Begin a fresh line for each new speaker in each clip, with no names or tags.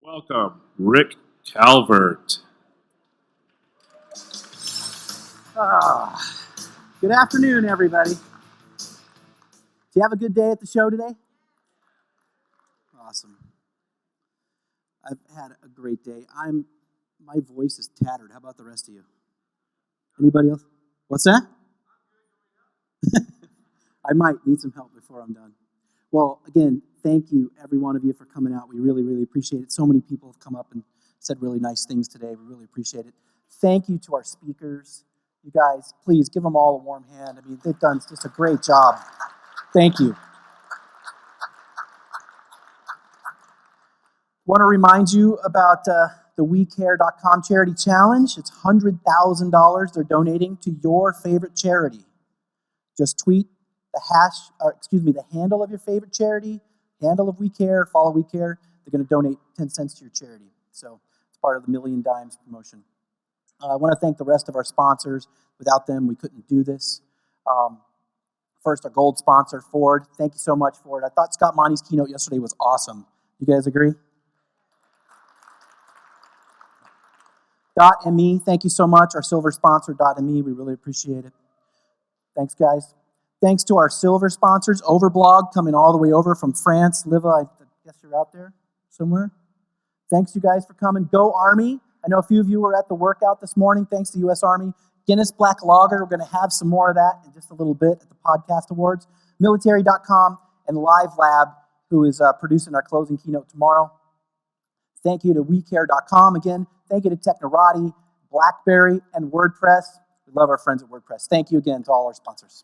Welcome, Rick Calvert.
Good afternoon, everybody. Did you have a good day at the show today? Awesome. I've had a great day. My voice is tattered. How about the rest of you? Anybody else? What's that? I might need some help before I'm done. Well, again, thank you, every one of you, for coming out. We really, really appreciate it. So many people have come up and said really nice things today. We really appreciate it. Thank you to our speakers. You guys, please give them all a warm hand. I mean, they've done just a great job. Thank you. Want to remind you about the WeCare.com charity challenge. It's $100,000 they're donating to your favorite charity. Just tweet the handle of your favorite charity, handle of WeCare, follow WeCare. They're going to donate 10 cents to your charity. So it's part of the Million Dimes promotion. I want to thank the rest of our sponsors. Without them, we couldn't do this. First, our gold sponsor, Ford. Thank you so much, Ford. I thought Scott Monty's keynote yesterday was awesome. You guys agree? .me, thank you so much. Our silver sponsor, .me. We really appreciate it. Thanks, guys. Thanks to our silver sponsors, Overblog, coming all the way over from France. Liva, I guess you're out there somewhere. Thanks, you guys, for coming. Go Army. I know a few of you were at the workout this morning. Thanks to U.S. Army. Guinness Black Lager. We're going to have some more of that in just a little bit at the Podcast Awards. Military.com and Live Lab, who is producing our closing keynote tomorrow. Thank you to WeCare.com again. Thank you to Technorati, BlackBerry, and WordPress. We love our friends at WordPress. Thank you again to all our sponsors.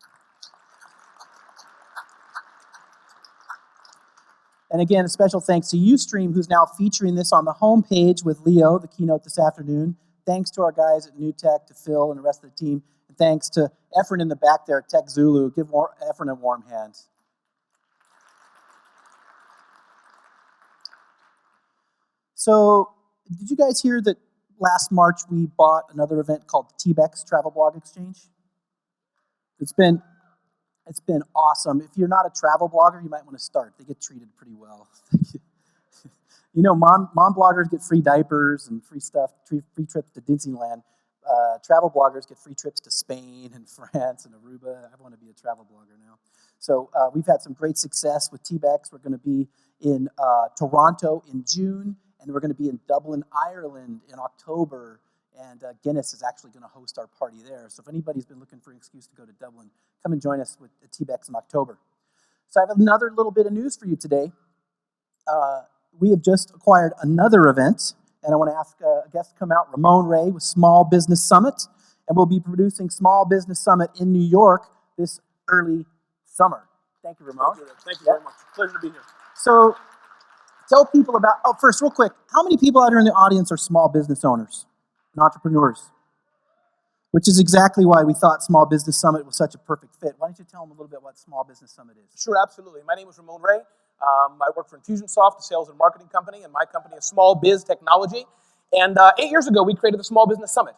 And again, a special thanks to Ustream, who's now featuring this on the homepage with Leo, the keynote this afternoon. Thanks to our guys at New Tech, to Phil and the rest of the team. And thanks to Efren in the back there at TechZulu. Give Efren a warm hand. So, did you guys hear that last March we bought another event called TWiT Travel Blog Exchange? It's been awesome. If you're not a travel blogger, you might want to start. They get treated pretty well. You know, mom bloggers get free diapers and free stuff, free trips to Disneyland. Travel bloggers get free trips to Spain and France and Aruba. I want to be a travel blogger now. So we've had some great success with TWiT. We're going to be in Toronto in June, and we're going to be in Dublin, Ireland in October. And Guinness is actually going to host our party there. So if anybody's been looking for an excuse to go to Dublin, come and join us with the TWiT in October. So I have another little bit of news for you today. We have just acquired another event, and I want to ask a guest to come out, Ramon Ray with Small Business Summit, and we'll be producing Small Business Summit in New York this early summer. Thank you, Ramon.
Thank you very much. Pleasure to be here.
So tell people about, first, real quick, how many people out here in the audience are small business owners and entrepreneurs? Which is exactly why we thought Small Business Summit was such a perfect fit. Why don't you tell them a little bit what Small Business Summit is?
Sure, absolutely. My name is Ramon Ray. I work for Infusionsoft, a sales and marketing company, and my company is Small Biz Technology. And 8 years ago, we created the Small Business Summit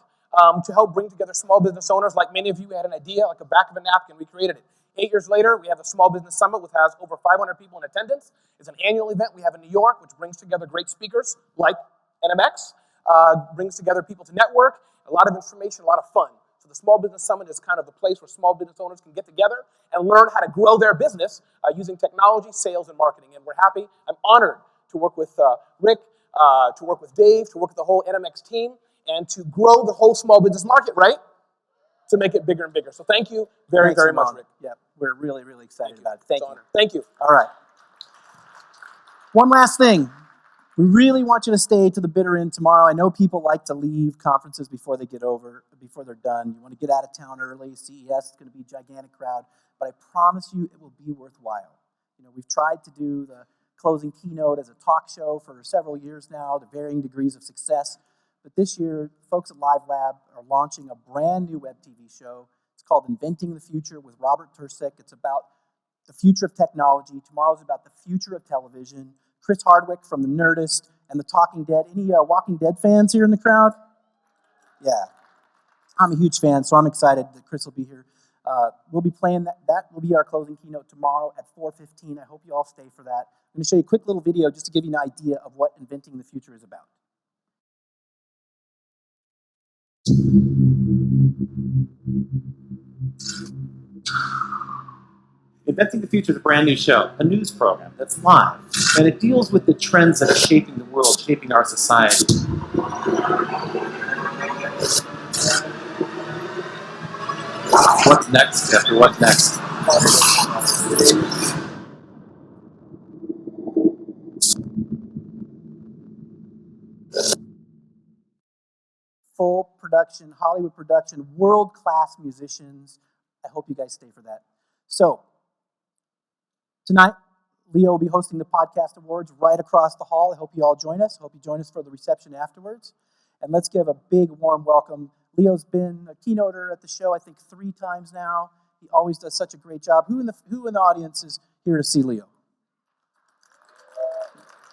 to help bring together small business owners. Like many of you had an idea, like a back of a napkin, we created it. 8 years later, we have the Small Business Summit, which has over 500 people in attendance. It's an annual event we have in New York, which brings together great speakers like NMX, brings together people to network, a lot of information, a lot of fun. So the Small Business Summit is kind of the place where small business owners can get together and learn how to grow their business using technology, sales, and marketing. And we're happy. I'm honored to work with Rick, to work with Dave, to work with the whole NMX team, and to grow the whole small business market, right? To make it bigger and bigger. So thank you very much, Rick.
Yeah, we're really, really excited about it. Thank you.
Thank you.
All right. One last thing. We really want you to stay to the bitter end tomorrow. I know people like to leave conferences before they're done. You want to get out of town early. CES is going to be a gigantic crowd, but I promise you it will be worthwhile. You know, we've tried to do the closing keynote as a talk show for several years now, to varying degrees of success. But this year, folks at Live Lab are launching a brand new web TV show. It's called Inventing the Future with Robert Tursik. It's about the future of technology. Tomorrow's about the future of television. Chris Hardwick from The Nerdist and The Talking Dead. Any Walking Dead fans here in the crowd? Yeah. I'm a huge fan, so I'm excited that Chris will be here. We'll be playing that. That will be our closing keynote tomorrow at 4:15. I hope you all stay for that. I'm going to show you a quick little video just to give you an idea of what inventing the future is about.
Inventing the Future is a brand new show, a news program that's live, and it deals with the trends that are shaping the world, shaping our society. What's next, Jeffrey? What's next?
Full production, Hollywood production, world-class musicians. I hope you guys stay for that. So, tonight, Leo will be hosting the Podcast Awards right across the hall. I hope you all join us. I hope you join us for the reception afterwards. And let's give a big, warm welcome. Leo's been a keynoter at the show, I think, 3 times now. He always does such a great job. Who in the audience is here to see Leo?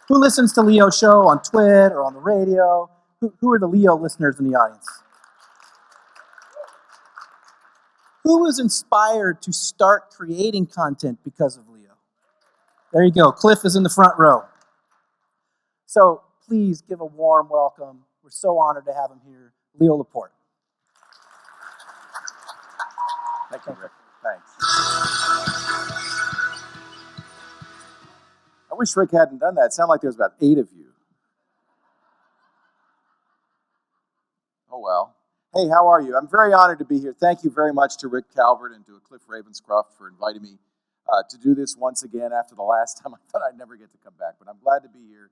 Who listens to Leo's show on TWiT or on the radio? Who are the Leo listeners in the audience? Who was inspired to start creating content because of Leo? There you go. Cliff is in the front row. So please give a warm welcome. We're so honored to have him here, Leo Laporte.
Thank you, Rick. Thanks. I wish Rick hadn't done that. It sounded like there was about 8 of you. Oh, well. Hey, how are you? I'm very honored to be here. Thank you very much to Rick Calvert and to Cliff Ravenscroft for inviting me to do this once again after the last time I thought I'd never get to come back. But I'm glad to be here.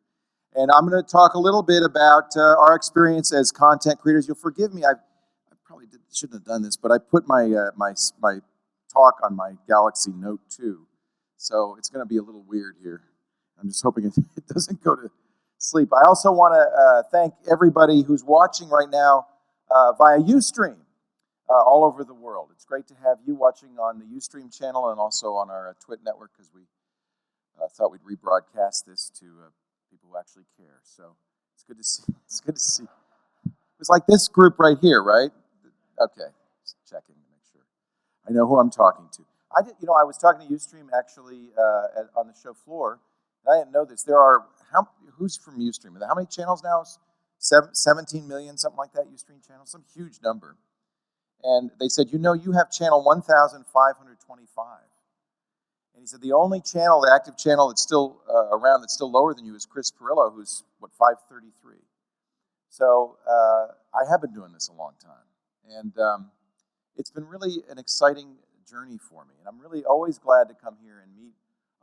And I'm going to talk a little bit about our experience as content creators. You'll forgive me. I probably shouldn't have done this, but I put my talk on my Galaxy Note 2. So it's going to be a little weird here. I'm just hoping it doesn't go to sleep. I also want to thank everybody who's watching right now via Ustream all over the world. It's great to have you watching on the Ustream channel and also on our TWiT network, because we thought we'd rebroadcast this to people who actually care. So it's good to see. It's good to see. It's like this group right here, right? Okay, just checking to make sure I know who I'm talking to. I was talking to Ustream actually on the show floor. I didn't know this. Who's from Ustream? How many channels now? 17 million, something like that, Ustream channels, some huge number. And they said, you have channel 1,525. And he said, the only channel, the active channel that's still around, that's still lower than you is Chris Pirillo, who's, 533. So I have been doing this a long time. And it's been really an exciting journey for me. And I'm really always glad to come here and meet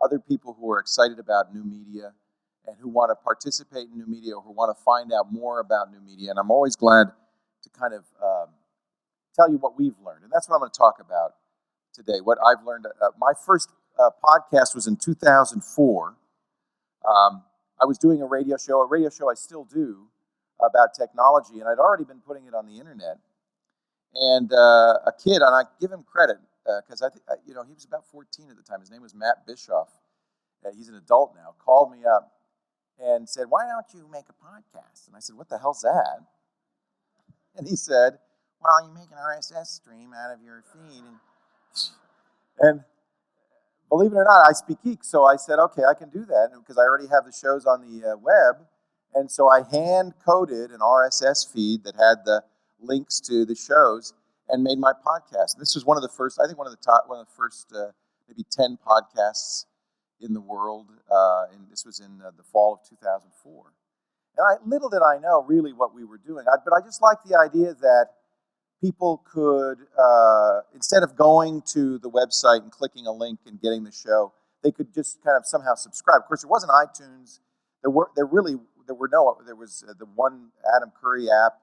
other people who are excited about new media and who want to participate in new media or who want to find out more about new media. And I'm always glad to kind of tell you what we've learned. And that's what I'm going to talk about today, what I've learned. My first podcast was in 2004. I was doing a radio show I still do, about technology, and I'd already been putting it on the internet. And a kid, and I give him credit, because I think he was about 14 at the time. His name was Matt Bischoff. He's an adult now. Called me up and said, "Why don't you make a podcast?" And I said, "What the hell's that?" And he said, "Well, you make an RSS stream out of your feed." And believe it or not, I speak geek, so I said, "Okay, I can do that," because I already have the shows on the web. And so I hand-coded an RSS feed that had the links to the shows and made my podcast. This was one of the first, I think one of the first maybe 10 podcasts in the world. And this was in the fall of 2004. And little did I know really what we were doing. But I just liked the idea that people could, instead of going to the website and clicking a link and getting the show, they could just kind of somehow subscribe. Of course, there wasn't iTunes. There was the one Adam Curry app,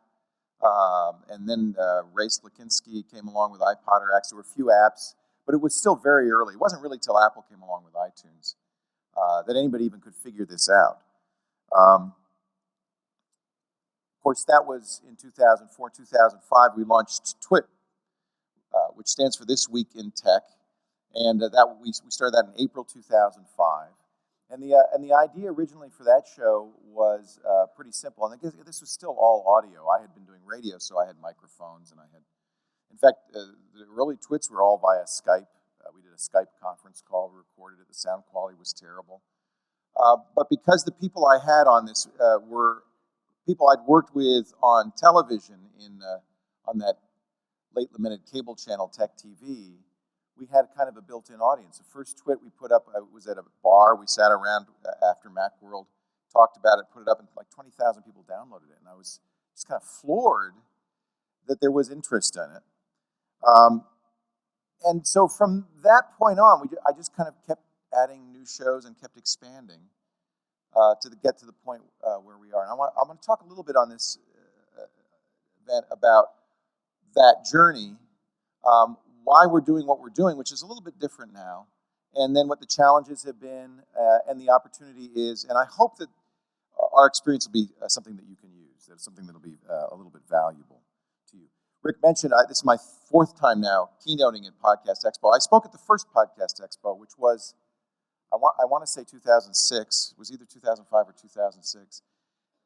and then Ray Slakinski came along with iPodderX. There were a few apps, but it was still very early. It wasn't really till Apple came along with iTunes that anybody even could figure this out. Of course, that was in 2004, 2005. We launched TWiT, which stands for This Week in Tech, and we started that in April 2005. And the idea originally for that show was pretty simple. And I guess this was still all audio. I had been doing radio, so I had microphones, and In fact, the early twits were all via Skype. We did a Skype conference call, we recorded it, the sound quality was terrible. But because the people I had on this were people I'd worked with on television on that late lamented cable channel Tech TV, we had kind of a built-in audience. The first twit we put up was at a bar. We sat around after Macworld, talked about it, put it up, and like 20,000 people downloaded it. And I was just kind of floored that there was interest in it. And so from that point on, I just kind of kept adding new shows and kept expanding to get to the point where we are. And I'm going to talk a little bit on this event about that journey, why we're doing what we're doing, which is a little bit different now, and then what the challenges have been and the opportunity is. And I hope that our experience will be something that you can use, that it's something that will be a little bit valuable to you. Rick mentioned, this is my fourth time now keynoting at Podcast Expo. I spoke at the first Podcast Expo, which was, I want to say 2006. It was either 2005 or 2006.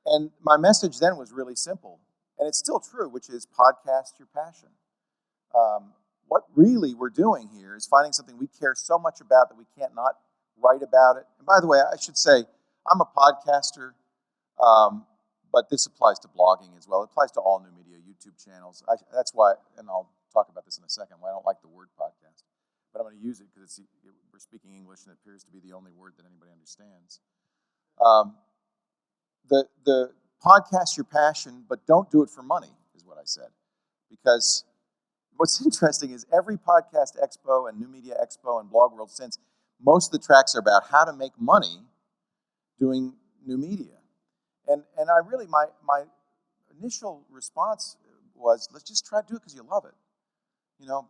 And my message then was really simple, and it's still true, which is podcast your passion. What really we're doing here is finding something we care so much about that we can't not write about it. And by the way, I should say, I'm a podcaster, but this applies to blogging as well. It applies to all new media, YouTube channels. That's why, and I'll talk about this in a second, why I don't like the word podcast. But I'm going to use it because we're speaking English and it appears to be the only word that anybody understands. The podcast your passion, but don't do it for money, is what I said. Because what's interesting is every Podcast Expo and New Media Expo and Blog World since, most of the tracks are about how to make money doing new media. And I really, my initial response was, let's just try to do it because you love it. You know,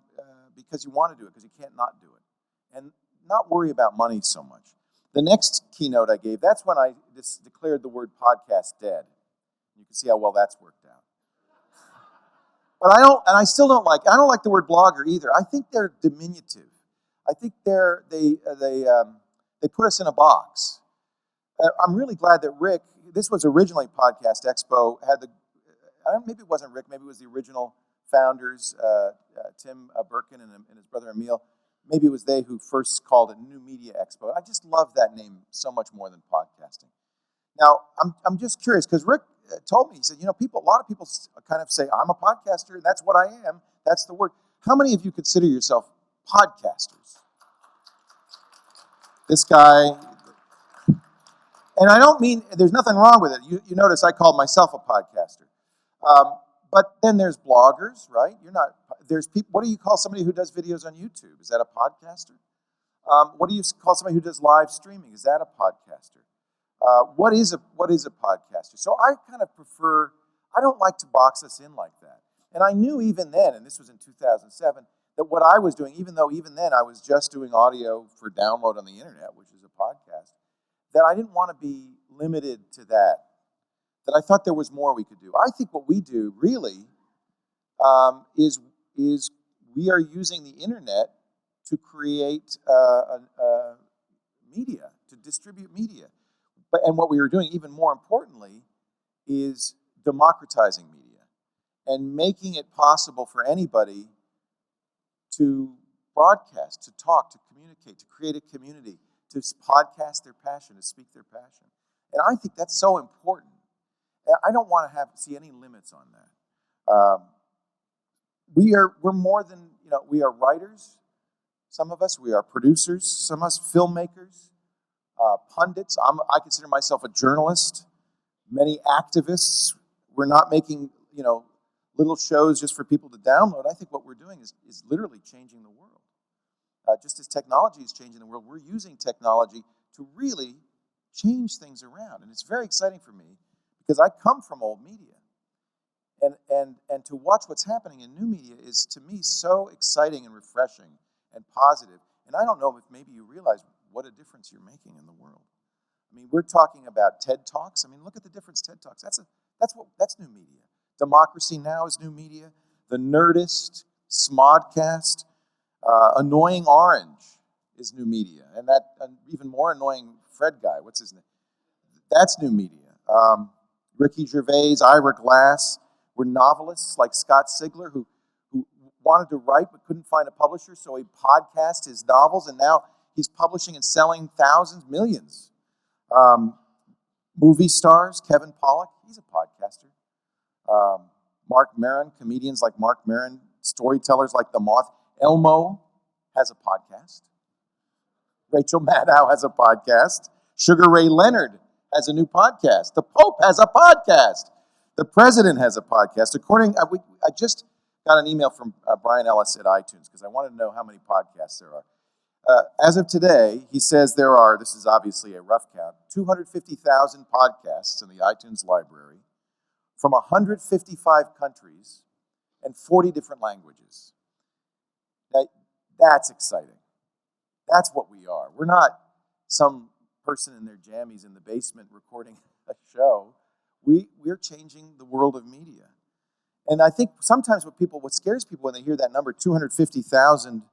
because you want to do it, because you can't not do it. And not worry about money so much. The next keynote I gave, that's when I just declared the word podcast dead. You can see how well that's worked out. But I don't like the word blogger either. I think they're diminutive. I think they put us in a box. I'm really glad that Rick, this was originally Podcast Expo, maybe it wasn't Rick, maybe it was the original founders, Tim Birkin and his brother Emil. Maybe it was they who first called it New Media Expo. I just love that name so much more than podcasting. Now, I'm just curious, because Rick told me, he said, a lot of people kind of say, I'm a podcaster, and that's what I am. That's the word. How many of you consider yourself podcasters? This guy, and I don't mean, there's nothing wrong with it. You notice I called myself a podcaster. But then there's bloggers, right? There's people, what do you call somebody who does videos on YouTube? Is that a podcaster? What do you call somebody who does live streaming? Is that a podcaster? What is a podcaster? So I kind of prefer, I don't like to box us in like that. And I knew even then, and this was in 2007, that what I was doing, even then I was just doing audio for download on the internet, which is a podcast, that I didn't want to be limited to that I thought there was more we could do. I think what we do really is we are using the internet to create media, to distribute media. And what we are doing, even more importantly, is democratizing media and making it possible for anybody to broadcast, to talk, to communicate, to create a community, to podcast their passion, to speak their passion. And I think that's so important. I don't want to see any limits on that. We're more than, we are writers, some of us. We are producers, some of us filmmakers, pundits. I consider myself a journalist. Many activists. We're not making, little shows just for people to download. I think what we're doing is literally changing the world. Just as technology is changing the world, we're using technology to really change things around. And it's very exciting for me, because I come from old media. And to watch what's happening in new media is, to me, so exciting and refreshing and positive. And I don't know if maybe you realize what a difference you're making in the world. I mean, we're talking about TED Talks. I mean, look at the difference TED Talks. That's new media. Democracy Now! Is new media. The Nerdist, Smodcast, Annoying Orange is new media. And that even more annoying Fred guy, what's his name? That's new media. Ricky Gervais, Ira Glass, were novelists like Scott Sigler, who wanted to write but couldn't find a publisher, so he podcasted his novels, and now he's publishing and selling thousands, millions. Movie stars, Kevin Pollak, he's a podcaster. Mark Maron, comedians like Mark Maron, storytellers like The Moth. Elmo has a podcast. Rachel Maddow has a podcast. Sugar Ray Leonard has a new podcast. The Pope has a podcast. The President has a podcast. I just got an email from Brian Ellis at iTunes because I wanted to know how many podcasts there are. As of today, he says there are, this is obviously a rough count, 250,000 podcasts in the iTunes library from 155 countries and 40 different languages. That's exciting. That's what we are. We're not some person in their jammies in the basement recording a show. We're changing the world of media. And I think sometimes what scares people when they hear that number, 250,000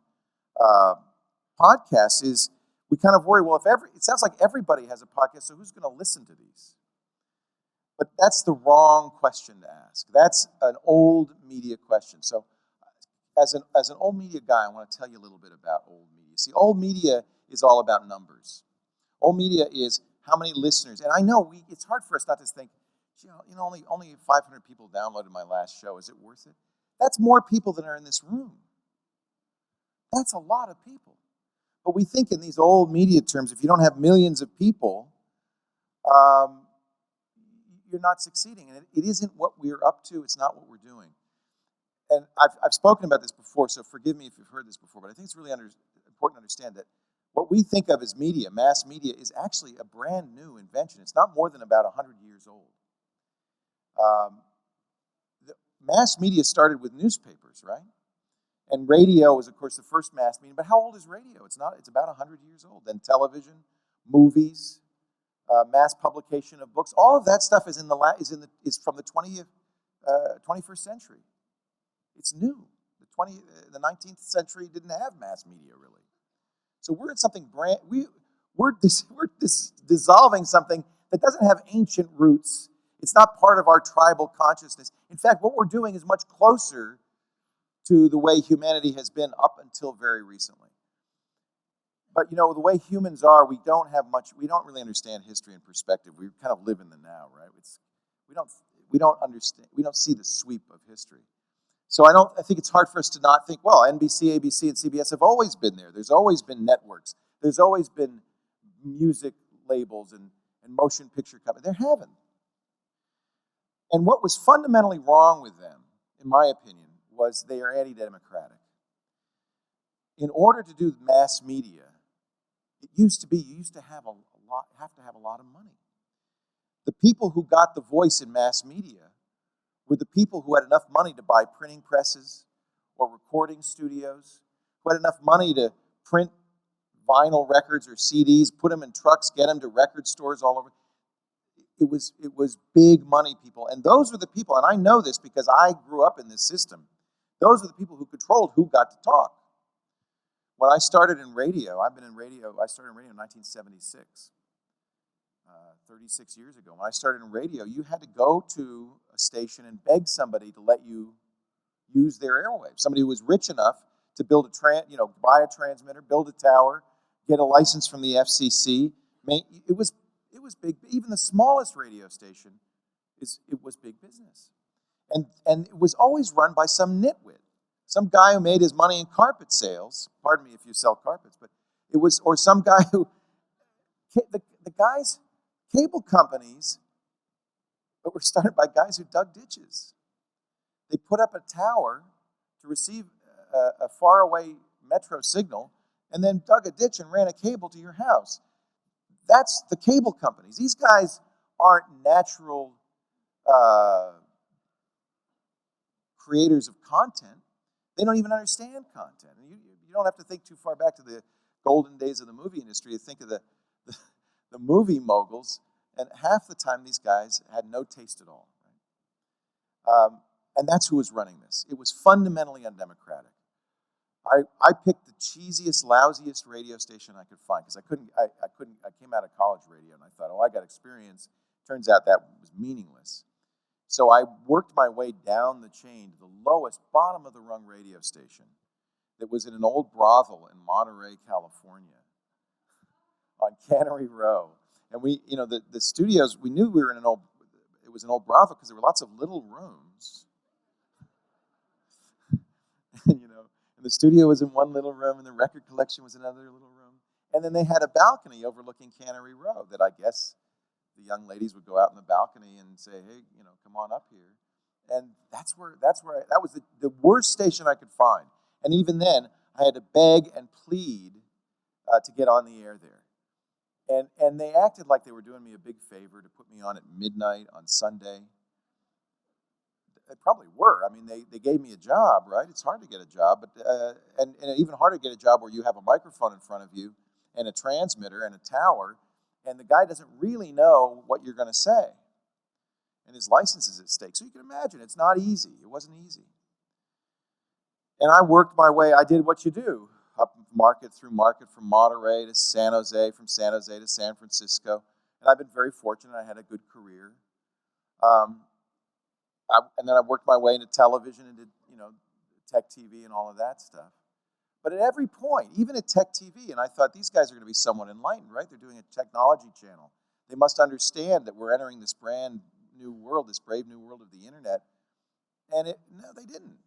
podcasts, is we kind of worry, well, it sounds like everybody has a podcast, so who's going to listen to these? But that's the wrong question to ask. That's an old media question. So as an old media guy, I want to tell you a little bit about old media. See, old media is all about numbers. Old media is how many listeners. And I know it's hard for us not to think, only 500 people downloaded my last show. Is it worth it? That's more people than are in this room. That's a lot of people. But we think in these old media terms, if you don't have millions of people, you're not succeeding. And it isn't what we're up to. It's not what we're doing. And I've spoken about this before, so forgive me if you've heard this before, but I think it's really important to understand that what we think of as media, mass media, is actually a brand new invention. It's not more than about 100 years old. The mass media started with newspapers, right? And radio was, of course, the first mass media. But how old is radio? It's about 100 years old. Then television, movies, mass publication of books. All of that stuff is from the 21st century. It's new. The 19th century didn't have mass media really. So we're in something we're dissolving something that doesn't have ancient roots. It's not part of our tribal consciousness. In fact, what we're doing is much closer to the way humanity has been up until very recently. But the way humans are, we don't really understand history and perspective. We kind of live in the now, right? We don't see the sweep of history. So I think it's hard for us to not think, well, NBC, ABC, and CBS have always been there. There's always been networks. There's always been music labels and motion picture companies. There haven't. And what was fundamentally wrong with them, in my opinion, was they are anti-democratic. In order to do mass media, you used to have a lot of money. The people who got the voice in mass media were the people who had enough money to buy printing presses or recording studios, who had enough money to print vinyl records or CDs, put them in trucks, get them to record stores all over. It was big money people. And those were the people, and I know this because I grew up in this system, those were the people who controlled who got to talk. When I started in radio, I started in radio in 1976. 36 years ago. When I started in radio, you had to go to a station and beg somebody to let you use their airwaves. Somebody who was rich enough to build buy a transmitter, build a tower, get a license from the FCC. It was big. Even the smallest radio station, it was big business. And it was always run by some nitwit, some guy who made his money in carpet sales. Pardon me if you sell carpets, but or some guy who, the guys, cable companies that were started by guys who dug ditches. They put up a tower to receive a faraway metro signal and then dug a ditch and ran a cable to your house. That's the cable companies. These guys aren't natural creators of content. They don't even understand content. And you don't have to think too far back to the golden days of the movie industry to think of the movie moguls, and half the time these guys had no taste at all. Right? And that's who was running this. It was fundamentally undemocratic. I picked the cheesiest, lousiest radio station I could find because I came out of college radio and I thought, I got experience. Turns out that was meaningless. So I worked my way down the chain to the lowest, bottom of the rung radio station that was in an old brothel in Monterey, California, on Cannery Row. And we, the studios, we knew we were in it was an old brothel because there were lots of little rooms. And the studio was in one little room, and the record collection was in another little room. And then they had a balcony overlooking Cannery Row that I guess the young ladies would go out in the balcony and say, hey, come on up here. And that was the worst station I could find. And even then, I had to beg and plead to get on the air there. And they acted like they were doing me a big favor to put me on at midnight on Sunday. They probably were. I mean, they gave me a job, right? It's hard to get a job, but and even harder to get a job where you have a microphone in front of you and a transmitter and a tower, and the guy doesn't really know what you're going to say. And his license is at stake. So you can imagine, it's not easy. It wasn't easy. And I worked my way. I did what you do, up market through market, from Monterey to San Jose, from San Jose to San Francisco. And I've been very fortunate. I had a good career. And then I worked my way into television and did, tech TV and all of that stuff. But at every point, even at tech TV, and I thought these guys are going to be somewhat enlightened, right? They're doing a technology channel. They must understand that we're entering this brand new world, this brave new world of the internet. And no, they didn't.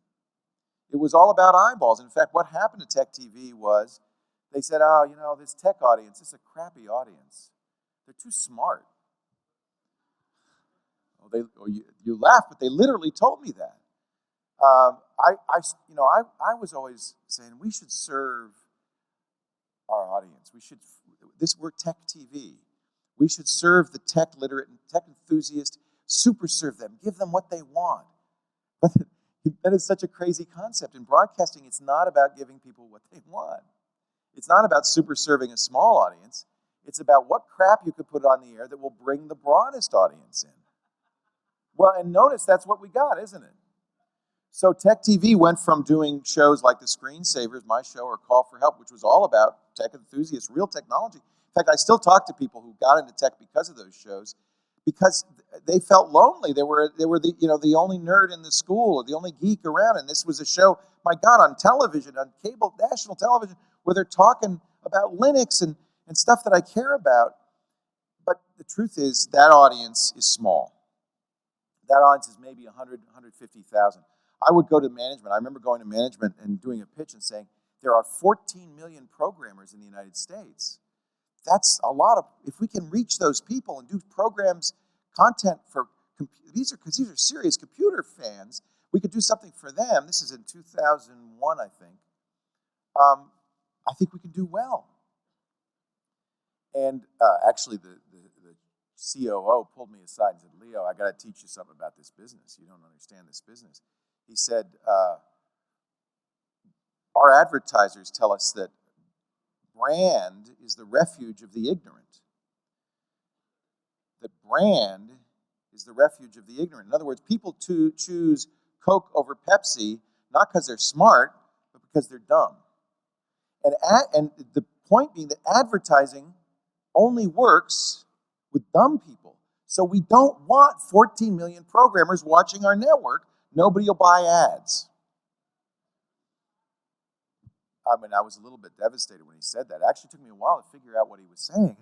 It was all about eyeballs. In fact, what happened to tech TV was they said, this tech audience is a crappy audience. They're too smart. You laugh, but they literally told me that. I was always saying we should serve our audience. We're tech TV. We should serve the tech literate and tech enthusiast, super serve them, give them what they want. But that is such a crazy concept. In broadcasting, it's not about giving people what they want. It's not about super serving a small audience. It's about what crap you could put on the air that will bring the broadest audience in. Well, and notice that's what we got, isn't it? So Tech TV went from doing shows like The Screensavers, my show, or Call for Help, which was all about tech enthusiasts, real technology. In fact, I still talk to people who got into tech because of those shows, because they felt lonely. They were the only nerd in the school or the only geek around, and this was a show, my God, on television, on cable, national television, where they're talking about Linux and stuff that I care about. But the truth is, that audience is small. That audience is maybe 100, 150,000. I would go to management. I remember going to management and doing a pitch and saying, there are 14 million programmers in the United States. That's a lot of, if we can reach those people and do programs, content for, these are serious computer fans, we could do something for them. This is in 2001, I think. I think we can do well. And actually, the COO pulled me aside and said, Leo, I got to teach you something about this business. You don't understand this business. He said, our advertisers tell us that brand is the refuge of the ignorant. That brand is the refuge of the ignorant. In other words, people choose Coke over Pepsi, not because they're smart, but because they're dumb. And the point being that advertising only works with dumb people. So we don't want 14 million programmers watching our network. Nobody will buy ads. I mean, I was a little bit devastated when he said that. It actually took me a while to figure out what he was saying.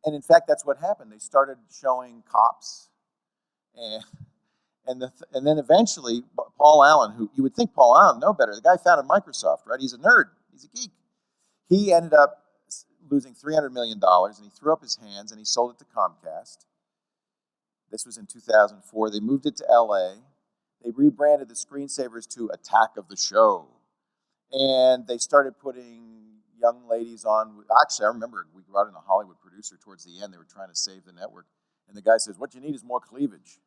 And in fact, that's what happened. They started showing cops. And then eventually, Paul Allen, who you would think Paul Allen know better, the guy founded Microsoft, right? He's a nerd. He's a geek. He ended up losing $300 million, and he threw up his hands, and he sold it to Comcast. This was in 2004. They moved it to LA. They rebranded the Screensavers to Attack of the Show. And they started putting young ladies on. Actually, I remember we brought in a Hollywood producer towards the end. They were trying to save the network. And the guy says, what you need is more cleavage.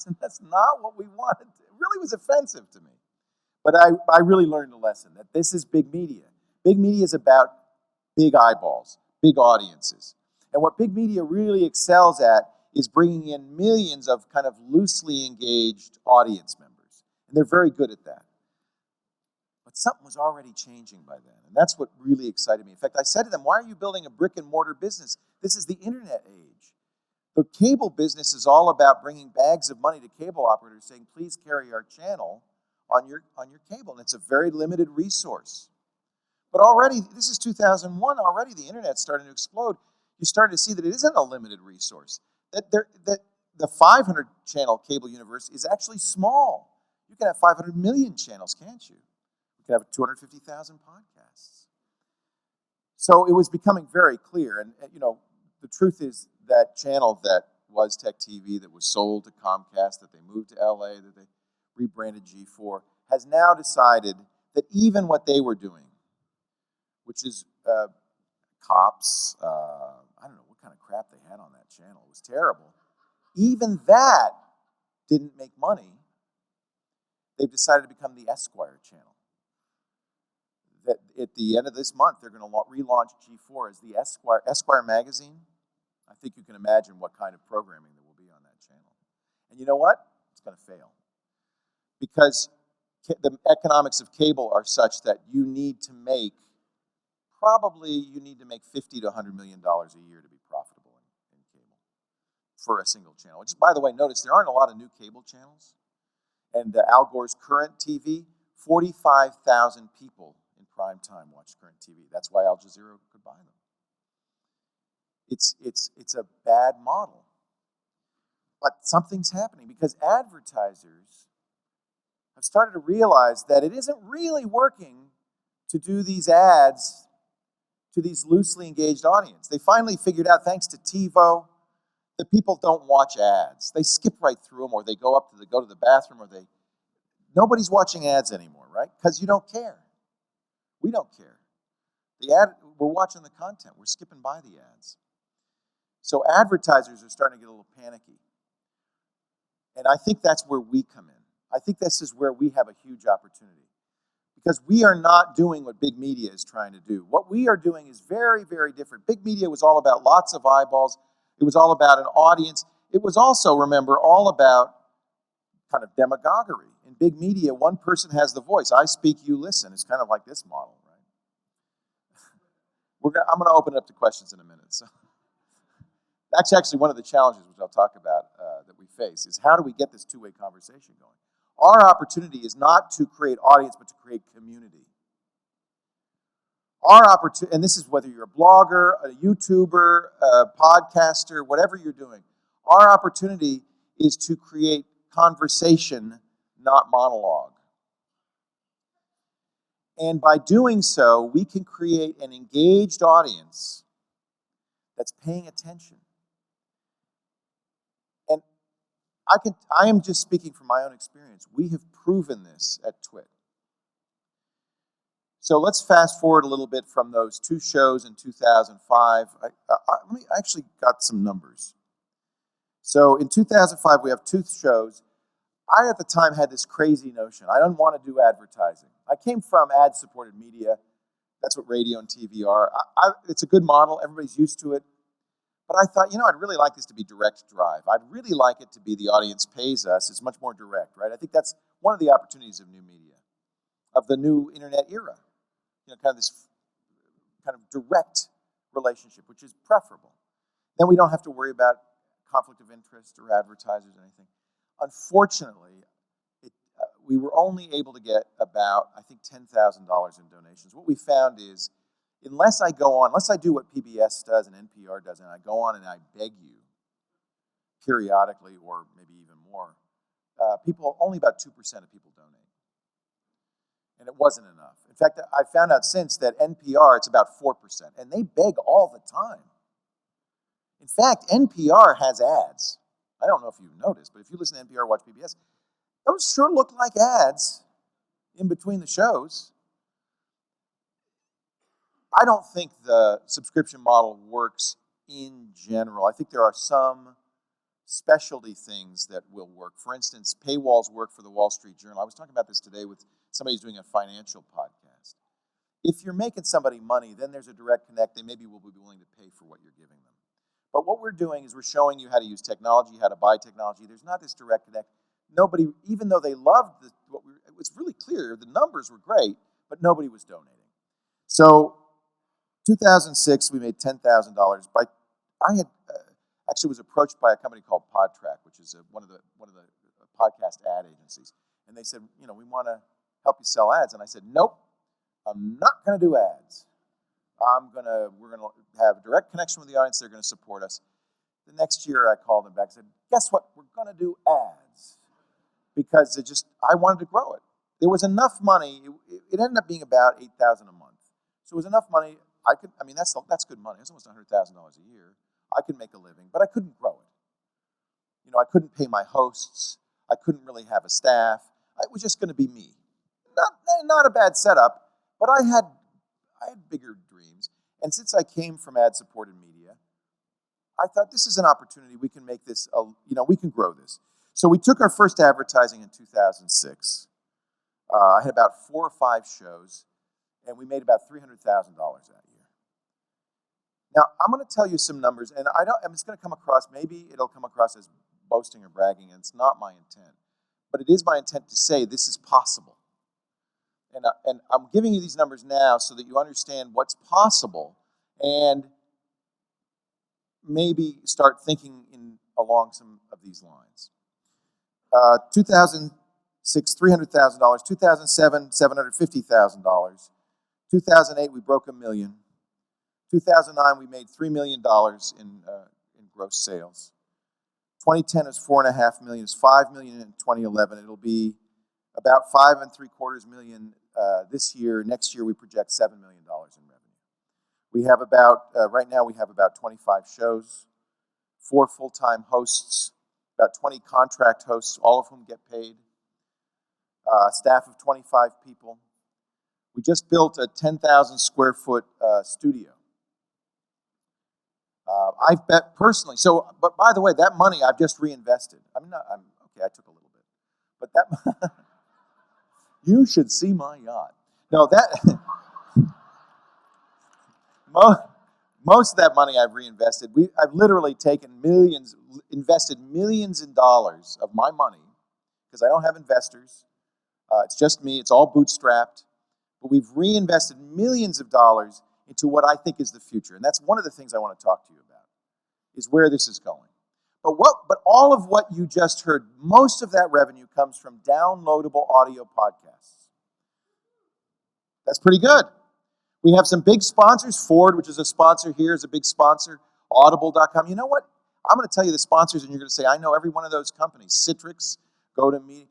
And that's not what we wanted. It really was offensive to me. But I really learned a lesson, that this is big media. Big media is about big eyeballs, big audiences. And what big media really excels at is bringing in millions of kind of loosely engaged audience members. And they're very good at that. But something was already changing by then. And that's what really excited me. In fact, I said to them, why are you building a brick and mortar business? This is the internet age. The cable business is all about bringing bags of money to cable operators saying, please carry our channel on your cable. And it's a very limited resource. But already, this is 2001, already the internet's starting to explode. You're starting to see that it isn't a limited resource. That the 500 channel cable universe is actually small. You can have 500 million channels, can't you? You can have 250,000 podcasts. So it was becoming very clear. And the truth is that channel that was Tech TV, that was sold to Comcast, that they moved to LA, that they rebranded G4, has now decided that even what they were doing, which is cops, I don't know what kind of crap they had on that channel. It was terrible. Even that didn't make money. They've decided to become the Esquire channel. That at the end of this month, they're going to relaunch G4 as the Esquire magazine. I think you can imagine what kind of programming there will be on that channel. And you know what? It's going to fail. Because the economics of cable are such that you need to make $50 to $100 million a year to be profitable in cable for a single channel. Which, by the way, notice there aren't a lot of new cable channels. And Al Gore's Current TV, 45,000 people in prime time watch Current TV. That's why Al Jazeera could buy them. It's a bad model. But something's happening because advertisers have started to realize that it isn't really working to do these ads to these loosely engaged audience. They finally figured out, thanks to TiVo, that people don't watch ads. They skip right through them, or they go to the bathroom, or nobody's watching ads anymore, right? Because you don't care. We don't care. We're watching the content. We're skipping by the ads. So advertisers are starting to get a little panicky. And I think that's where we come in. I think this is where we have a huge opportunity. Because we are not doing what big media is trying to do. What we are doing is very, very different. Big media was all about lots of eyeballs. It was all about an audience. It was also, remember, all about kind of demagoguery. In big media, one person has the voice. I speak, you listen. It's kind of like this model, right? I'm going to open it up to questions in a minute. So that's actually one of the challenges, which I'll talk about, that we face, is how do we get this two-way conversation going? Our opportunity is not to create audience, but to create community. Our opportunity, and this is whether you're a blogger, a YouTuber, a podcaster, whatever you're doing, our opportunity is to create conversation, not monologue. And by doing so, we can create an engaged audience that's paying attention. And I am just speaking from my own experience. We have proven this at TWiT. So let's fast forward a little bit from those two shows in 2005. I actually got some numbers. So in 2005, we have two shows. I, at the time, had this crazy notion. I don't want to do advertising. I came from ad-supported media. That's what radio and TV are. It's a good model. Everybody's used to it. But I thought, I'd really like this to be direct drive. I'd really like it to be the audience pays us. It's much more direct, right? I think that's one of the opportunities of new media, of the new internet era. Kind of this kind of direct relationship, which is preferable. Then we don't have to worry about conflict of interest or advertisers or anything. Unfortunately, we were only able to get about, I think, $10,000 in donations. What we found is, unless I do what PBS does and NPR does, and I go on and I beg you periodically, or maybe even more, only about 2% of people donate. And it wasn't enough. In fact, I found out since that NPR, it's about 4%, and they beg all the time. In fact, NPR has ads. I don't know if you've noticed, but if you listen to NPR, watch PBS, those sure look like ads in between the shows. I don't think the subscription model works in general. I think there are some specialty things that will work. For instance, paywalls work for the Wall Street Journal. I was talking about this today with somebody who's doing a financial podcast. If you're making somebody money, then there's a direct connect. They maybe will be willing to pay for what you're giving them. But what we're doing is we're showing you how to use technology, how to buy technology. There's not this direct connect. Nobody, even though they loved it was really clear, the numbers were great, but nobody was donating. So 2006, we made $10,000. I actually was approached by a company called PodTrack, which is one of the podcast ad agencies. And they said, we want to help you sell ads. And I said, nope, I'm not going to do ads. We're going to have a direct connection with the audience. They're going to support us. The next year I called them back and said, guess what? We're going to do ads. Because I wanted to grow it. There was enough money. It ended up being about $8,000 a month. So it was enough money. That's good money. It's almost $100,000 a year. I could make a living, but I couldn't grow it. I couldn't pay my hosts. I couldn't really have a staff. It was just going to be me. Not a bad setup, but I had bigger dreams. And since I came from ad-supported media, I thought this is an opportunity. We can make this, we can grow this. So we took our first advertising in 2006. I had about 4 or 5 shows, and we made about $300,000 that year. Now, I'm going to tell you some numbers, and it's going to come across, maybe it'll come across as boasting or bragging, and it's not my intent. But it is my intent to say this is possible. And I'm giving you these numbers now so that you understand what's possible and maybe start thinking along some of these lines. 2006, $300,000. 2007, $750,000. 2008, we broke $1 million. 2009, we made $3 million in gross sales. 2010 is $4.5 million. It's $5 million in 2011. It'll be about $5.75 million this year. Next year, we project $7 million in revenue. We have right now, we have about 25 shows, 4 full-time hosts, about 20 contract hosts, all of whom get paid, staff of 25 people. We just built a 10,000 square foot studio. I've bet personally, but by the way, that money I've just reinvested. I took a little bit. But that, you should see my yacht. No, most of that money I've reinvested. I've literally invested millions in dollars of my money, because I don't have investors. It's just me. It's all bootstrapped. But we've reinvested millions of dollars into what I think is the future. And that's one of the things I want to talk to you about, is where this is going. But all of what you just heard, most of that revenue comes from downloadable audio podcasts. That's pretty good. We have some big sponsors. Ford, which is a sponsor here, is a big sponsor. Audible.com. You know what? I'm going to tell you the sponsors, and you're going to say, I know every one of those companies. Citrix, GoToMeeting.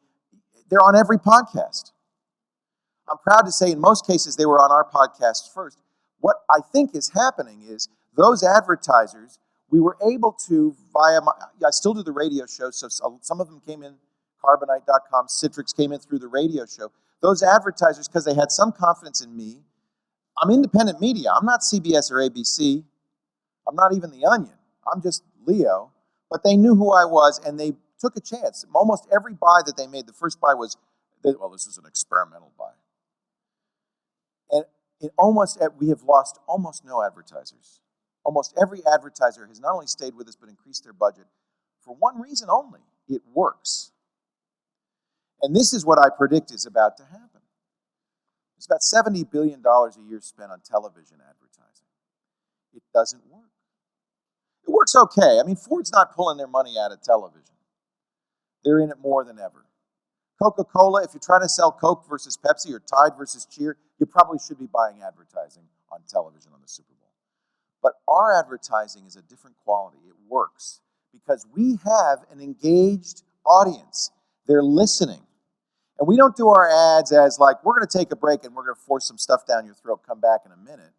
They're on every podcast. I'm proud to say in most cases they were on our podcast first. What I think is happening is those advertisers, we were able to, I still do the radio show, so some of them came in, Carbonite.com, Citrix came in through the radio show. Those advertisers, because they had some confidence in me, I'm independent media. I'm not CBS or ABC. I'm not even The Onion. I'm just Leo. But they knew who I was, and they took a chance. Almost every buy that they made, the first buy was, this is an experimental buy. And we have lost almost no advertisers. Almost every advertiser has not only stayed with us, but increased their budget for one reason only. It works. And this is what I predict is about to happen. There's about $70 billion a year spent on television advertising. It doesn't work. It works okay. I mean, Ford's not pulling their money out of television. They're in it more than ever. Coca-Cola, if you're trying to sell Coke versus Pepsi or Tide versus Cheer, you probably should be buying advertising on television on the Super Bowl. But our advertising is a different quality. It works because we have an engaged audience. They're listening. And we don't do our ads as like, we're going to take a break and we're going to force some stuff down your throat, come back in a minute.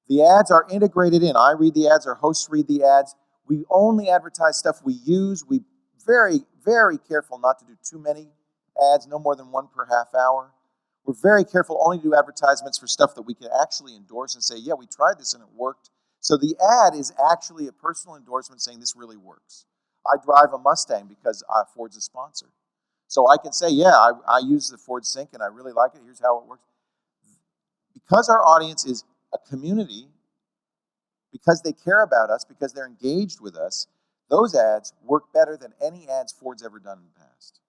The ads are integrated in. I read the ads, our hosts read the ads. We only advertise stuff we use. We very, very careful not to do too many ads, no more than 1 per half hour. We're very careful only to do advertisements for stuff that we can actually endorse and say, yeah, we tried this and it worked. So the ad is actually a personal endorsement saying this really works. I drive a Mustang because Ford's a sponsor. So I can say, yeah, I use the Ford Sync and I really like it. Here's how it works. Because our audience is a community, because they care about us, because they're engaged with us, those ads work better than any ads Ford's ever done in the past.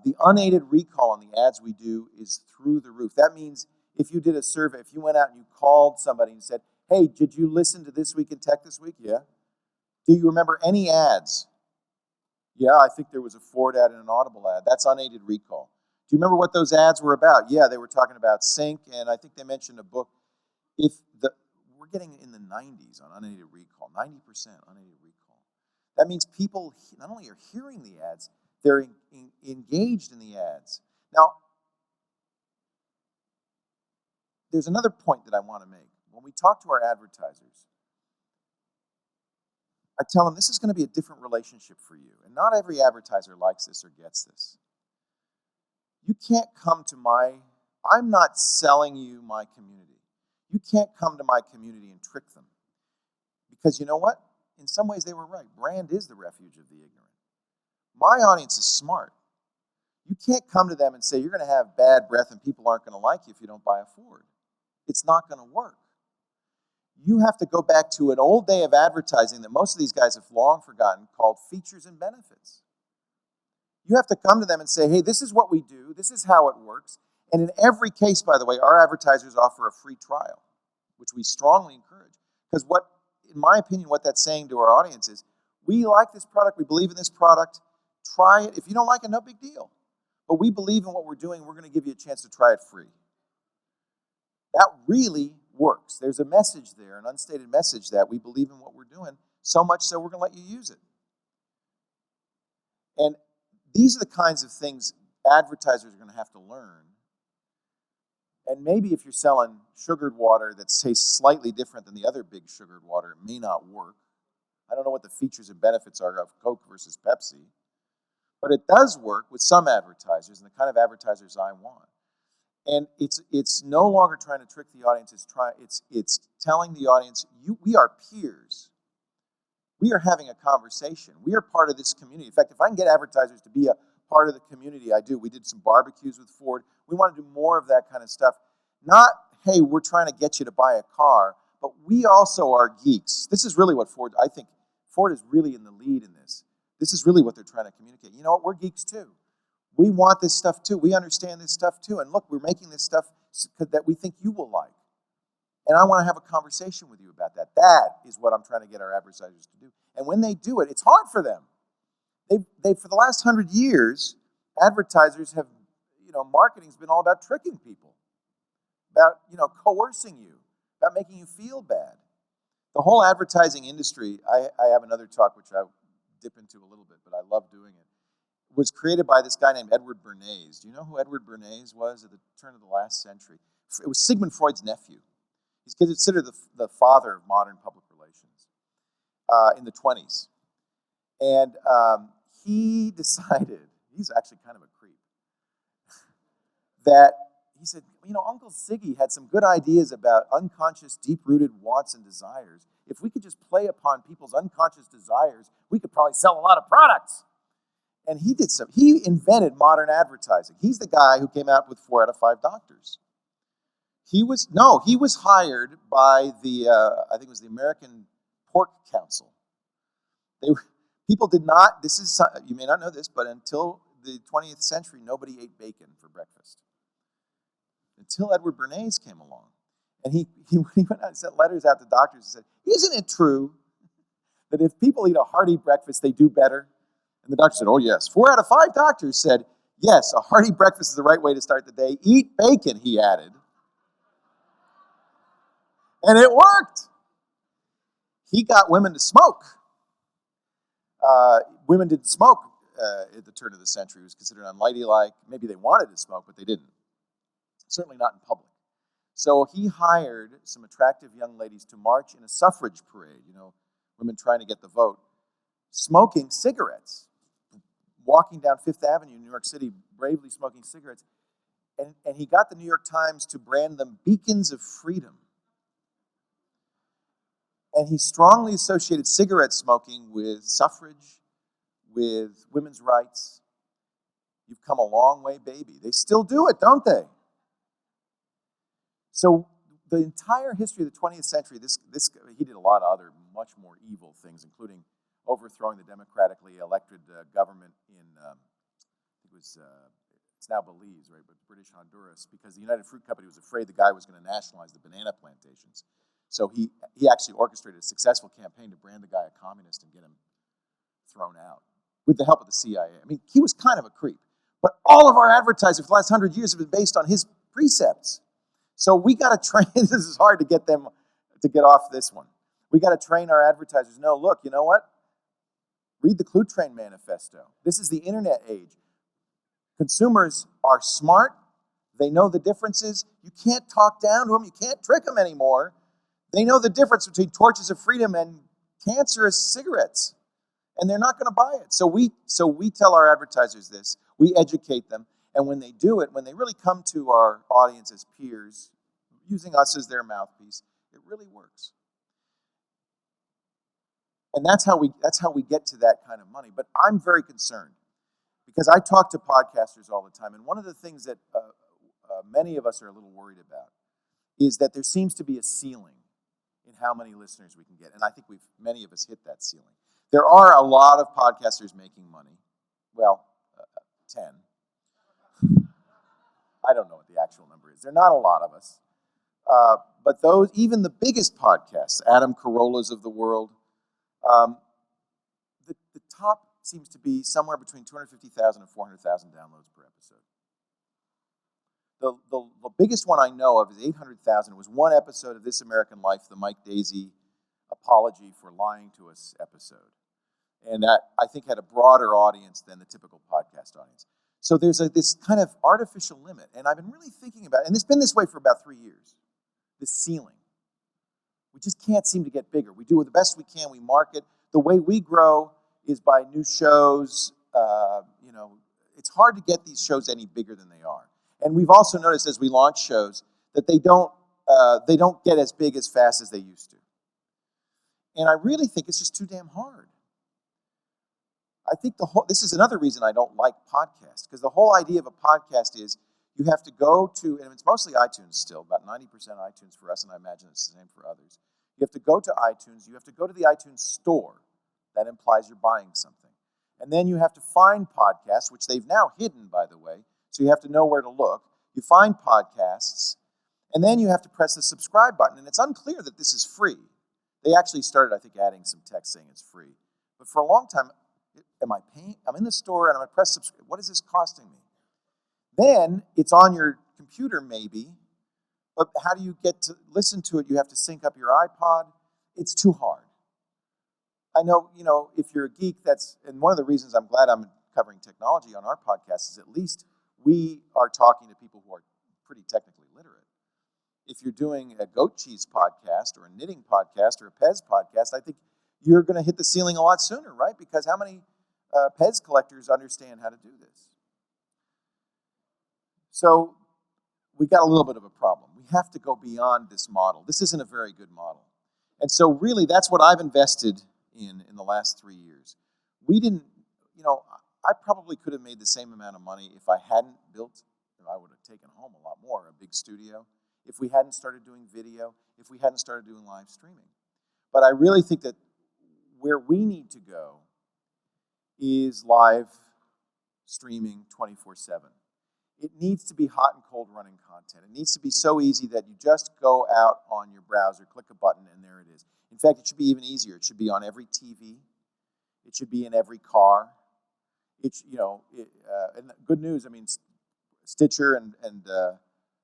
The unaided recall on the ads we do is through the roof. That means if you did a survey, if you went out and you called somebody and said, hey, did you listen to This Week in Tech this week? Yeah. Do you remember any ads? Yeah, I think there was a Ford ad and an Audible ad. That's unaided recall. Do you remember what those ads were about? Yeah, they were talking about sync, and I think they mentioned a book. We're getting in the 90s on unaided recall, 90% unaided recall. That means people not only are hearing the ads, they're engaged in the ads. Now, there's another point that I want to make. When we talk to our advertisers, I tell them this is going to be a different relationship for you. And not every advertiser likes this or gets this. You can't come to I'm not selling you my community. You can't come to my community and trick them. Because you know what? In some ways they were right. Brand is the refuge of the ignorant. My audience is smart. You can't come to them and say you're going to have bad breath and people aren't going to like you if you don't buy a Ford. It's not going to work. You have to go back to an old day of advertising that most of these guys have long forgotten called features and benefits. You have to come to them and say, hey, this is what we do. This is how it works. And in every case, by the way, our advertisers offer a free trial, which we strongly encourage. Because in my opinion, what that's saying to our audience is, we like this product, we believe in this product, try it. If you don't like it, no big deal. But we believe in what we're doing, we're going to give you a chance to try it free. That really works. There's a message there, an unstated message that we believe in what we're doing, so much so we're going to let you use it. And these are the kinds of things advertisers are going to have to learn. And maybe if you're selling sugared water that tastes slightly different than the other big sugared water, it may not work. I don't know what the features and benefits are of Coke versus Pepsi. But it does work with some advertisers and the kind of advertisers I want. And it's no longer trying to trick the audience. It's telling the audience, we are peers. We are having a conversation. We are part of this community. In fact, if I can get advertisers to be a part of the community, I do. We did some barbecues with Ford. We want to do more of that kind of stuff. Not, hey, we're trying to get you to buy a car, but we also are geeks. This is really what I think Ford is really in the lead in this. This is really what they're trying to communicate. You know what? We're geeks too. We want this stuff too. We understand this stuff too. And look, we're making this stuff that we think you will like. And I want to have a conversation with you about that. That is what I'm trying to get our advertisers to do. And when they do it, it's hard for them. They for the last 100 years, advertisers have, marketing's been all about tricking people, about, coercing you, about making you feel bad. The whole advertising industry, I have another talk which I dip into a little bit, but I love doing it, was created by this guy named Edward Bernays. Do you know who Edward Bernays was at the turn of the last century? It was Sigmund Freud's nephew. He's considered the father of modern public relations in the 1920s. And he decided, he's actually kind of a creep, that he said, Uncle Ziggy had some good ideas about unconscious, deep-rooted wants and desires. If we could just play upon people's unconscious desires, we could probably sell a lot of products. And he invented modern advertising. He's the guy who came out with 4 out of 5 doctors. He was hired by I think it was the American Pork Council. People did not, you may not know this, but until the 20th century, nobody ate bacon for breakfast. Until Edward Bernays came along. And he went out and sent letters out to doctors and said, isn't it true that if people eat a hearty breakfast, they do better? And the doctor said, oh, yes. 4 out of 5 doctors said, yes, a hearty breakfast is the right way to start the day. Eat bacon, he added. And it worked. He got women to smoke. Women didn't smoke at the turn of the century. It was considered unladylike. Maybe they wanted to smoke, but they didn't. Certainly not in public. So he hired some attractive young ladies to march in a suffrage parade, women trying to get the vote, smoking cigarettes, walking down Fifth Avenue in New York City, bravely smoking cigarettes. And he got the New York Times to brand them beacons of freedom. And he strongly associated cigarette smoking with suffrage, with women's rights. You've come a long way, baby. They still do it, don't they? So the entire history of the 20th century, he did a lot of other much more evil things, including overthrowing the democratically elected government in, it's now Belize, right, but British Honduras, because the United Fruit Company was afraid the guy was going to nationalize the banana plantations. So he actually orchestrated a successful campaign to brand the guy a communist and get him thrown out with the help of the CIA. I mean, he was kind of a creep. But all of our advertising for the last 100 years have been based on his precepts. So we got to train, this is hard to get them to get off this one. We got to train our advertisers. No, look, you know what? Read the Clue Train Manifesto. This is the internet age. Consumers are smart. They know the differences. You can't talk down to them. You can't trick them anymore. They know the difference between torches of freedom and cancerous cigarettes. And they're not going to buy it. So we tell our advertisers this. We educate them. And when they do it, when they really come to our audience as peers, using us as their mouthpiece, it really works. And that's how we get to that kind of money. But I'm very concerned because I talk to podcasters all the time. And one of the things that many of us are a little worried about is that there seems to be a ceiling in how many listeners we can get. And I think many of us hit that ceiling. There are a lot of podcasters making money. Well, 10. I don't know what the actual number is. There are not a lot of us. But those, even the biggest podcasts, Adam Carollas of the world, the top seems to be somewhere between 250,000 and 400,000 downloads per episode. The biggest one I know of is 800,000. It was one episode of This American Life, the Mike Daisy apology for lying to us episode. And that, I think, had a broader audience than the typical podcast audience. So there's this kind of artificial limit. And I've been really thinking about it. And it's been this way for about 3 years, this ceiling. We just can't seem to get bigger. We do the best we can. We market. The way we grow is by new shows. It's hard to get these shows any bigger than they are. And we've also noticed as we launch shows that they don't get as big as fast as they used to. And I really think it's just too damn hard. I think this is another reason I don't like podcasts, because the whole idea of a podcast is you have to go to, and it's mostly iTunes still, about 90% iTunes for us, and I imagine it's the same for others. You have to go to iTunes, you have to go to the iTunes store. That implies you're buying something. And then you have to find podcasts, which they've now hidden, by the way, so you have to know where to look. You find podcasts, and then you have to press the subscribe button, and it's unclear that this is free. They actually started, I think, adding some text saying it's free. But for a long time, am I paying? I'm in the store, and I'm going to press subscribe. What is this costing me? Then it's on your computer, maybe, but how do you get to listen to it? You have to sync up your iPod. It's too hard. I know, if you're a geek, and one of the reasons I'm glad I'm covering technology on our podcast is at least we are talking to people who are pretty technically literate. If you're doing a goat cheese podcast or a knitting podcast or a Pez podcast, I think you're going to hit the ceiling a lot sooner, right? Because how many Pez collectors understand how to do this? So we got a little bit of a problem. We have to go beyond this model. This isn't a very good model. And so really that's what I've invested in the last 3 years. We didn't, I probably could have made the same amount of money if I hadn't built, I would have taken home a lot more, a big studio, if we hadn't started doing video, if we hadn't started doing live streaming. But I really think that where we need to go is live streaming 24/7. It needs to be hot and cold running content. It needs to be so easy that you just go out on your browser, click a button, and there it is. In fact, it should be even easier. It should be on every TV. It should be in every car. And good news, Stitcher and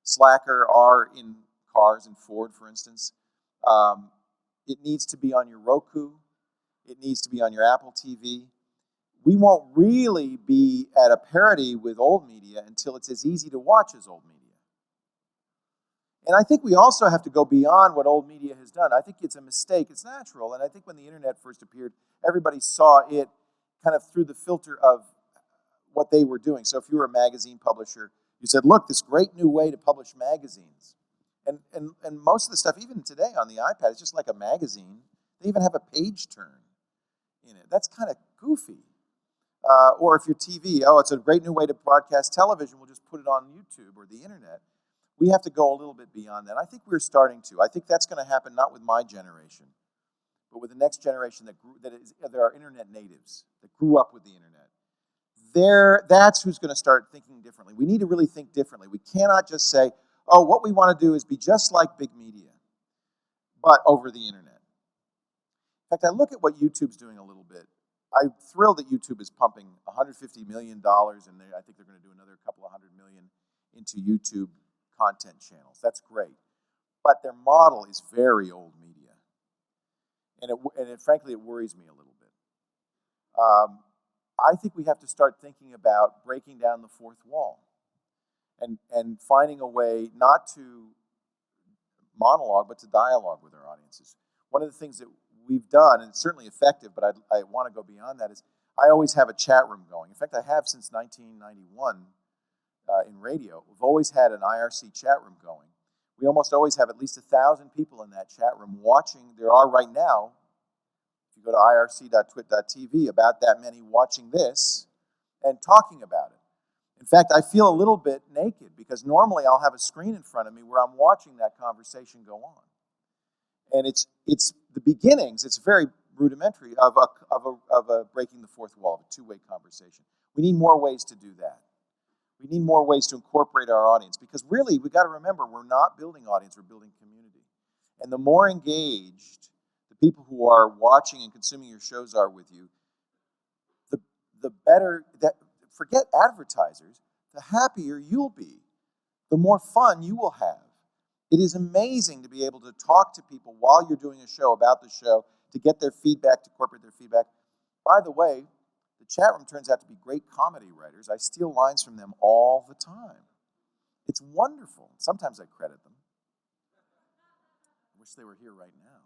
Slacker are in cars, in Ford, for instance. It needs to be on your Roku. It needs to be on your Apple TV. We won't really be at a parity with old media until it's as easy to watch as old media. And I think we also have to go beyond what old media has done. I think it's a mistake. It's natural. And I think when the internet first appeared, everybody saw it kind of through the filter of what they were doing. So if you were a magazine publisher, you said, look, this great new way to publish magazines. And most of the stuff, even today on the iPad, is just like a magazine. They even have a page turn in it. That's kind of goofy. Or if you're TV, it's a great new way to broadcast television. We'll just put it on YouTube or the internet. We have to go a little bit beyond that. I think we're starting to. I think that's going to happen not with my generation, but with the next generation there are internet natives that grew up with the internet. That's who's going to start thinking differently. We need to really think differently. We cannot just say, what we want to do is be just like big media. but over the internet. In fact, I look at what YouTube's doing a little bit. I'm thrilled that YouTube is pumping $150 million, and I think they're going to do another couple of $100 million into YouTube content channels. That's great. But their model is very old media. And frankly, it worries me a little bit. I think we have to start thinking about breaking down the fourth wall and finding a way not to monologue, but to dialogue with our audiences. One of the things that we've done, and it's certainly effective, but I want to go beyond that, is I always have a chat room going. In fact, I have since 1991 in radio. We've always had an IRC chat room going. We almost always have at least 1,000 people in that chat room watching. There are right now, if you go to irc.twit.tv, about that many watching this and talking about it. In fact, I feel a little bit naked because normally I'll have a screen in front of me where I'm watching that conversation go on. And it's the beginnings, it's very rudimentary, of a breaking the fourth wall, of a two-way conversation. We need more ways to do that. We need more ways to incorporate our audience because really, we've got to remember, we're not building audience, we're building community. And the more engaged the people who are watching and consuming your shows are with you, the better, forget advertisers, the happier you'll be, the more fun you will have. It is amazing to be able to talk to people while you're doing a show about the show, to get their feedback, to incorporate their feedback. By the way, the chat room turns out to be great comedy writers. I steal lines from them all the time. It's wonderful. Sometimes I credit them. I wish they were here right now.